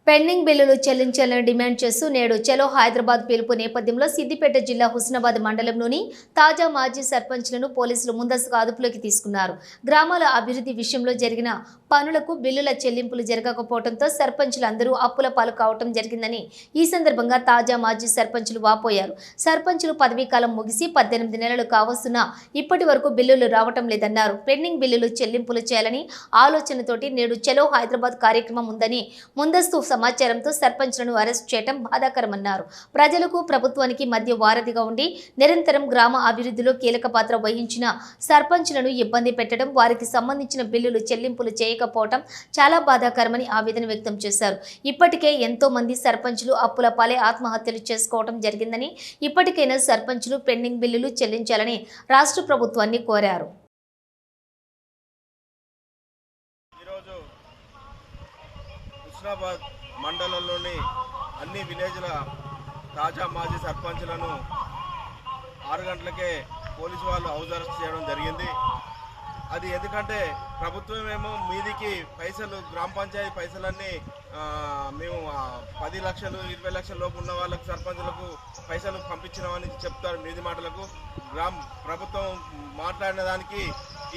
Pending బిల్లులు చెల్లించాలని demand చేస్తూ నేడు చలో హైదరాబాద్ పిలుపు నేపథ్యంలో సిద్దిపేట జిల్లా హుస్నాబాద్ మండలంలోని తాజా మాజీ సర్పంచ్లను పోలీసులు ముందస్తుగా అదుపులోకి తీసుకున్నారు. గ్రామాల అభివృద్ధి విషయంలో జరిగిన పనులకు బిల్లుల చెల్లింపులు జరగకపోవడంతో సర్పంచులందరూ అప్పుల పాలు కావడం జరిగిందని ఈ సందర్భంగా తాజా మాజీ సర్పంచులు వాపోయారు. సర్పంచులు పదవీ కాలం ముగిసి 18 నెలలు కావస్తున్నా ఇప్పటి వరకు బిల్లులు రావటం లేదన్నారు. పెండింగ్ బిల్లులు చెల్లింపులు చేయాలని ఆలోచనతోటి నేడు చలో హైదరాబాద్ కార్యక్రమం ఉందని ముందస్తు సమాచారంతో సర్పంచ్లను అరెస్ట్ చేయడం బాధాకరమన్నారు. ప్రజలకు ప్రభుత్వానికి మధ్య వారధిగా ఉండి నిరంతరం గ్రామ అభివృద్ధిలో కీలక పాత్ర వహించిన సర్పంచ్లను ఇబ్బంది పెట్టడం, వారికి సంబంధించిన బిల్లులు చెల్లింపులు చేయకపోవడం చాలా బాధాకరమని ఆవేదన వ్యక్తం చేశారు. ఇప్పటికే ఎంతో మంది సర్పంచ్లు అప్పుల పాలే ఆత్మహత్యలు చేసుకోవడం జరిగిందని, ఇప్పటికైనా సర్పంచ్లు పెండింగ్ బిల్లులు చెల్లించాలని రాష్ట్ర ప్రభుత్వాన్ని కోరారు. హుస్నాబాద్ మండలంలోని అన్ని విలేజ్ల తాజా మాజీ సర్పంచ్లను 6 గంటలకే పోలీసు వాళ్ళు హౌస్ అరెస్ట్ చేయడం జరిగింది. అది ఎందుకంటే ప్రభుత్వం ఏమో మీదికి పైసలు, గ్రామ పంచాయతీ పైసలన్నీ మేము 10 లక్షలు 20 లక్షల లోపు ఉన్న వాళ్ళకు సర్పంచులకు పైసలు పంపించినామని చెప్తారు మీది మాటలకు. ప్రభుత్వం మాట్లాడిన దానికి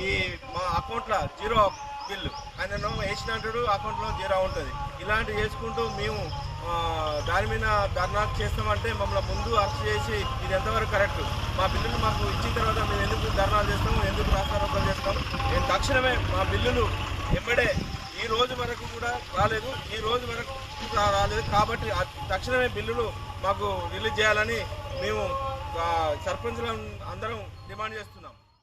ఈ మా అకౌంట్లో జీరో బిల్లు, ఆయన వేసినట్టు అకౌంట్లో జీరో ఉంటుంది. ఇలాంటివి చేసుకుంటూ మేము దాని మీద ధర్నా చేస్తామంటే మమ్మల్ని ముందు అరెస్ట్ చేసి ఇది ఎంతవరకు కరెక్ట్? మా బిల్లులు మాకు ఇచ్చిన తర్వాత మేము ఎందుకు ధర్నాలు చేస్తాము, ఎందుకు రాస్తారోపణలు చేస్తాము? నేను తక్షణమే మా బిల్లులు ఎప్పుడే ఈ రోజు వరకు కూడా రాలేదు, కాబట్టి తక్షణమే బిల్లులు మాకు రిలీజ్ చేయాలని మేము సర్పంచులు అందరం డిమాండ్ చేస్తున్నాం.